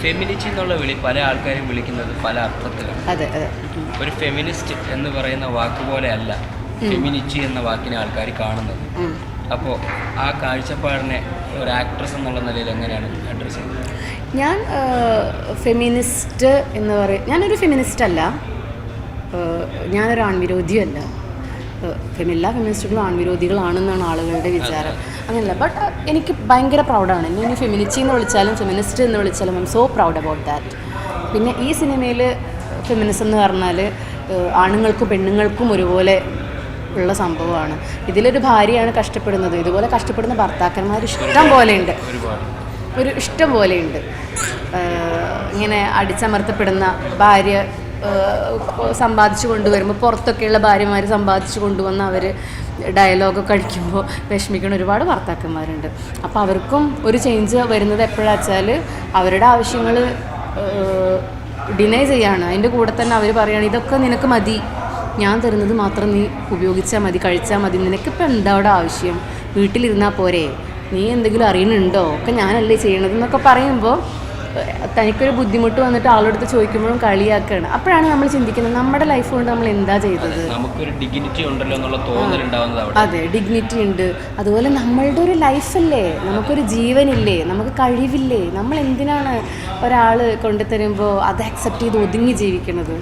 Femininity എന്നുള്ള വിളി പല ആൾക്കാരും വിളിക്കുന്നത് പല അർത്ഥത്തിലാണ്. അതെ അതെ. ഒരു ഫെമിനിസ്റ്റ് എന്ന് പറയുന്ന വാക്ക് പോലെ അല്ല ഫെമിനിറ്റി എന്ന വാക്കിനെ ആൾക്കാർ കാണുന്നത്. അപ്പോൾ ആ കാഴ്ചപ്പാടിനെ ഒരു ആക്ട്രസ് എന്നുള്ള നിലയിൽ എങ്ങനെയാണ് അഡ്രസ്സ് ചെയ്യുന്നത്? ഞാൻ ഫെമിനിസ്റ്റ് എന്ന് പറയും, ഞാനൊരു ഫെമിനിസ്റ്റ് അല്ല, ഞാനൊരു ആൺവിരോധിയല്ല. എല്ലാ ഫെമിനിസ്റ്റുകളും ആൺവിരോധികളാണെന്നാണ് ആളുകളുടെ വിചാരം. അങ്ങനെയല്ല. ബട്ട് എനിക്ക് ഭയങ്കര പ്രൗഡാണ്. എന്നെ ഇനി ഫെമിനിറ്റി എന്ന് വിളിച്ചാലും ഫെമിനിസ്റ്റ് എന്ന് വിളിച്ചാലും I M so proud about that. പിന്നെ ഈ സിനിമയിൽ ഫെമിനിസം എന്ന് പറഞ്ഞാൽ ആണുങ്ങൾക്കും പെണ്ണുങ്ങൾക്കും ഒരുപോലെ ഉള്ള സംഭവമാണ്. ഇതിലൊരു ഭാര്യയാണ് കഷ്ടപ്പെടുന്നത്, ഇതുപോലെ കഷ്ടപ്പെടുന്ന ഭർത്താക്കന്മാർ ഇഷ്ടം പോലെയുണ്ട്, ഇഷ്ടം പോലെയുണ്ട്. ഇങ്ങനെ അടിച്ചമർത്തപ്പെടുന്ന ഭാര്യ സമ്പാദിച്ചു കൊണ്ടുവരുമ്പോൾ പുറത്തൊക്കെയുള്ള ഭാര്യമാർ സമ്പാദിച്ചു കൊണ്ടുവന്ന് അവർ ഡയലോഗൊക്കെ അടിക്കുമ്പോൾ വിഷമിക്കുന്ന ഒരുപാട് ഭർത്താക്കന്മാരുണ്ട്. അപ്പോൾ അവർക്കും ഒരു ചേഞ്ച് വരുന്നത് എപ്പോഴാണെന്ന് വെച്ചാൽ അവരുടെ ആവശ്യങ്ങൾ ഡിനൈ ചെയ്യാണ്. അതിൻ്റെ കൂടെ തന്നെ അവർ പറയുകയാണ് ഇതൊക്കെ നിനക്ക് മതി, ഞാൻ തരുന്നത് മാത്രം നീ ഉപയോഗിച്ചാൽ മതി, കഴിച്ചാൽ മതി, നിനക്കിപ്പോൾ എന്താ അവിടെ ആവശ്യം, വീട്ടിലിരുന്നാൽ പോരെ, നീ എന്തെങ്കിലും അറിയുന്നുണ്ടോ, ഒക്കെ ഞാനല്ലേ ചെയ്യണത് എന്നൊക്കെ പറയുമ്പോൾ തനിക്കൊരു ബുദ്ധിമുട്ട് വന്നിട്ട് ആളോടത്ത് ചോദിക്കുമ്പോഴും കളിയാക്കുകയാണ്. അപ്പോഴാണ് നമ്മൾ ചിന്തിക്കുന്നത് നമ്മുടെ ലൈഫ് കൊണ്ട് നമ്മൾ എന്താ ചെയ്തത്. നമുക്കൊരു ഡിഗ്നിറ്റി ഉണ്ടല്ലോ എന്നുള്ള തോന്നലുണ്ടാവുന്നത്. അതെ, ഡിഗ്നിറ്റി ഉണ്ട്. അതുപോലെ നമ്മളുടെ ഒരു ലൈഫല്ലേ, നമുക്കൊരു ജീവനില്ലേ, നമുക്ക് കഴിവില്ലേ, നമ്മൾ എന്തിനാണ് ഒരാൾ കൊണ്ടുതരുമ്പോൾ അത് അക്സെപ്റ്റ് ചെയ്ത് ഒതുങ്ങി ജീവിക്കുന്നത്?